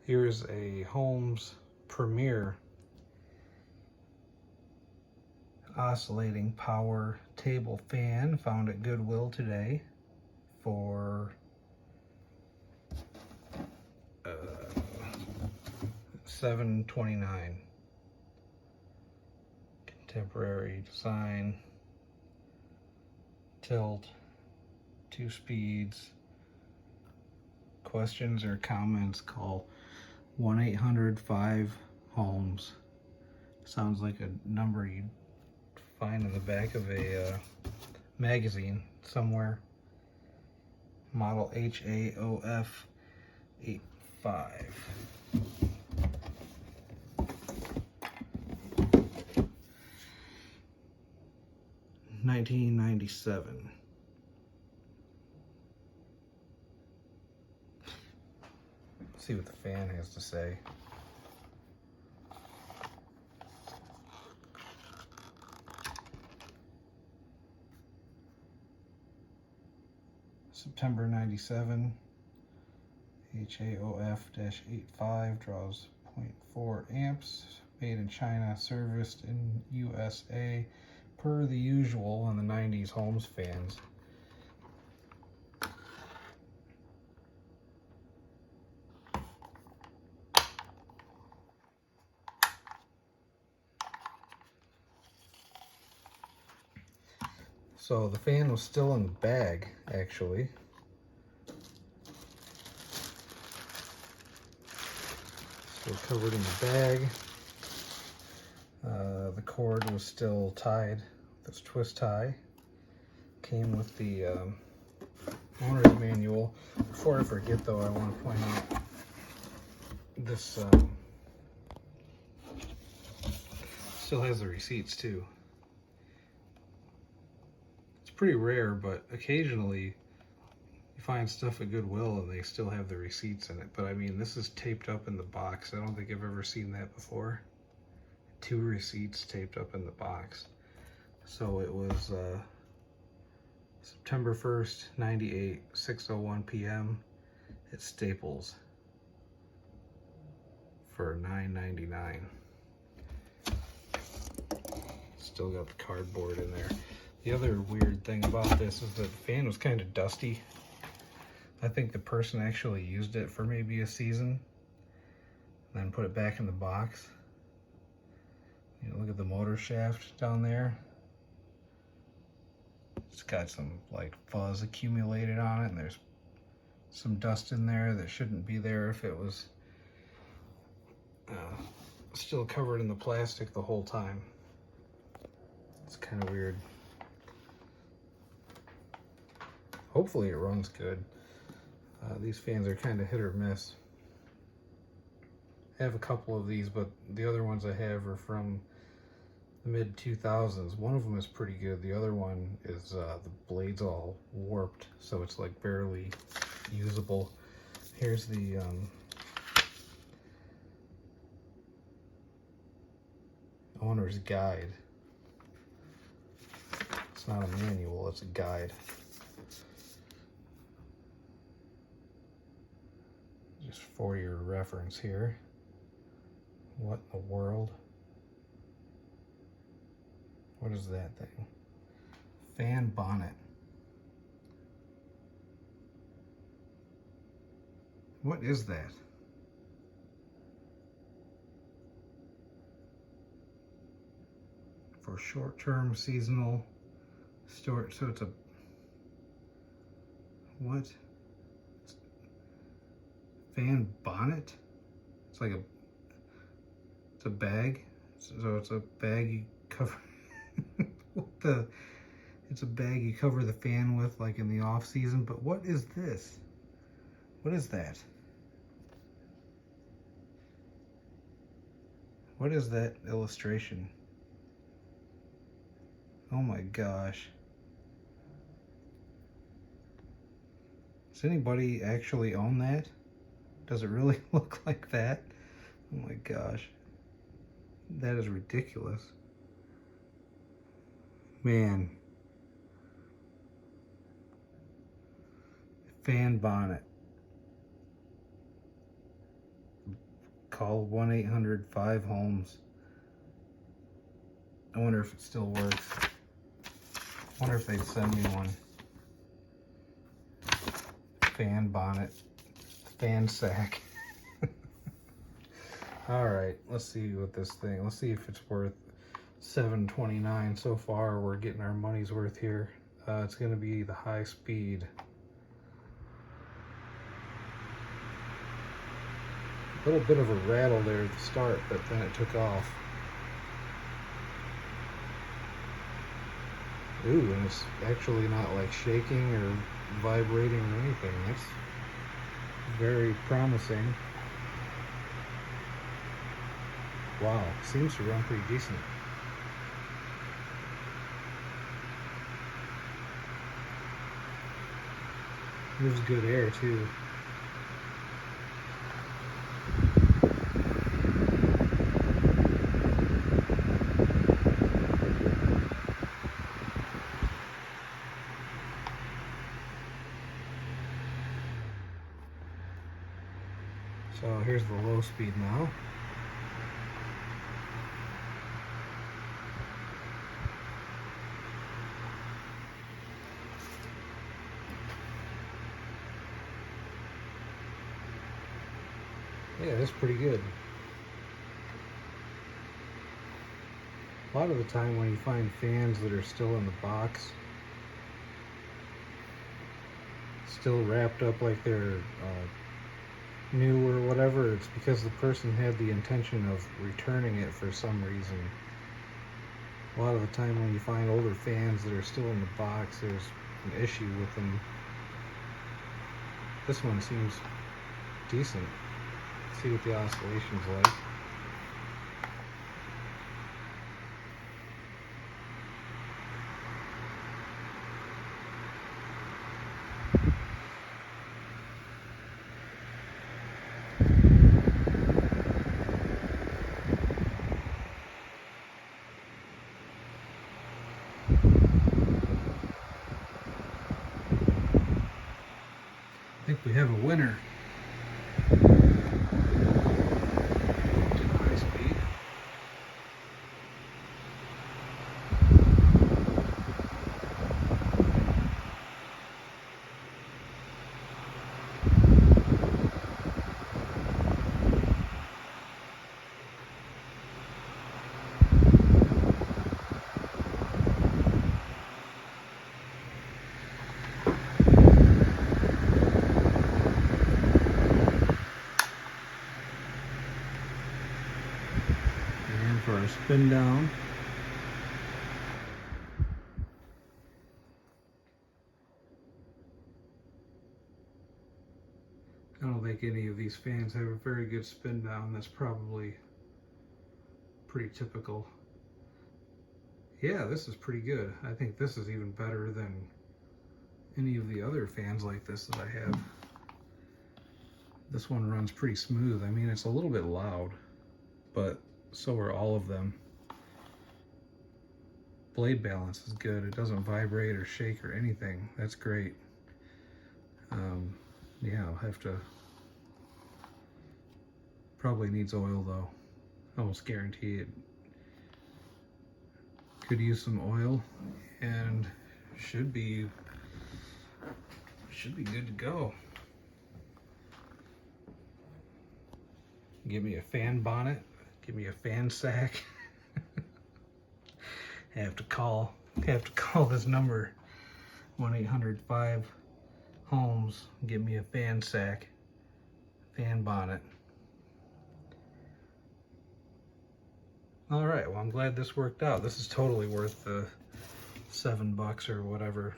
Here's a Holmes Premier oscillating power table fan, found at Goodwill today for $7.29. Contemporary design, tilt, 2 speeds. Questions or comments, call 1-800-5-HOLMES. Sounds like a number you'd find in the back of a magazine somewhere. Model HAOF-85. 1997. See what the fan has to say. September 97. HAOF-85 draws 0.4 amps. Made in China, serviced in USA, per the usual on the 90s Holmes fans. So the fan was still in the bag, actually. Still covered in the bag. The cord was still tied with this twist tie. Came with the owner's manual. Before I forget though, I want to point out this still has the receipts too. Pretty rare, but occasionally you find stuff at Goodwill and they still have the receipts in it. But I mean, this is taped up in the box. I don't think I've ever seen that before. 2 receipts taped up in the box. So it was September 1st, 98, 6:01 p.m. at Staples for $9.99. Still got the cardboard in there. The other weird thing about this is that the fan was kind of dusty. I think the person actually used it for maybe a season, then put it back in the box. You know, look at the motor shaft down there. It's got some like fuzz accumulated on it, and there's some dust in there that shouldn't be there if it was still covered in the plastic the whole time. It's kind of weird. Hopefully it runs good. These fans are kind of hit or miss. I have a couple of these, but the other ones I have are from the mid-2000s. One of them is pretty good. The other one is the blade's all warped, so it's like barely usable. Here's the owner's guide. It's not a manual, it's a guide. Just for your reference here. What in the world? What is that thing? Fan bonnet. What is that? For short-term seasonal storage. So it's a what? Fan bonnet? It's like it's a bag. So it's a bag you cover. It's a bag you cover the fan with, like in the off season. But what is this? What is that? What is that illustration? Oh my gosh. Does anybody actually own that? Does it really look like that? Oh my gosh. That is ridiculous. Man. Fan bonnet. call 1-800-5-HOLMES. I wonder if it still works. I wonder if they'd send me one. Fan bonnet, fan sack. All right, let's see what this thing, let's see if it's worth $7.29. So far we're getting our money's worth here. It's going to be the high speed. A little bit of a rattle there at the start, but then it took off. Ooh, and it's actually not like shaking or vibrating or anything. That's very promising. Wow, seems to run pretty decent. Moves good air too. So here's the low speed now. Yeah, that's pretty good. A lot of the time when you find fans that are still in the box, still wrapped up like they're new or whatever, it's because the person had the intention of returning it for some reason. A lot of the time when you find older fans that are still in the box, there's an issue with them. This one seems decent. Let's see what the oscillation's like. I think we have a winner. High speed. And for our spin down. I don't think any of these fans have a very good spin down. That's probably pretty typical. Yeah, this is pretty good. I think this is even better than any of the other fans like this that I have. This one runs pretty smooth. I mean, it's a little bit loud, but so are all of them. Blade balance is good. It doesn't vibrate or shake or anything. That's great. Yeah, I'll have to, probably needs oil though. I almost guarantee it could use some oil and should be good to go. Give me a fan bonnet, give me a fan sack. Have to call this number, 1-800-5-HOLMES. Give me a fan sack, fan bonnet. All right, well, I'm glad this worked out. This is totally worth the $7 or whatever.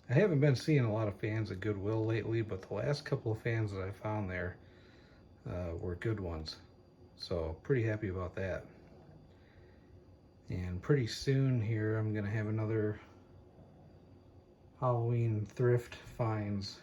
I haven't been seeing a lot of fans at Goodwill lately, but the last couple of fans that I found there were good ones. So pretty happy about that. And pretty soon here, I'm gonna have another Halloween thrift finds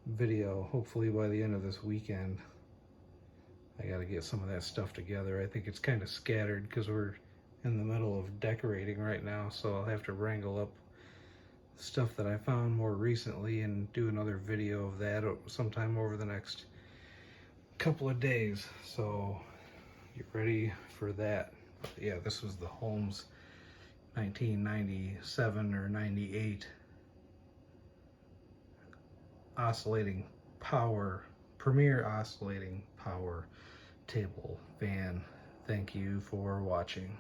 video, hopefully by the end of this weekend. I gotta get some of that stuff together. I think it's kind of scattered because we're in the middle of decorating right now, so I'll have to wrangle up stuff that I found more recently and do another video of that sometime over the next couple of days. So get ready for that. But yeah, this was the Holmes 1997 or 98 oscillating power, premier oscillating power table fan. Thank you for watching.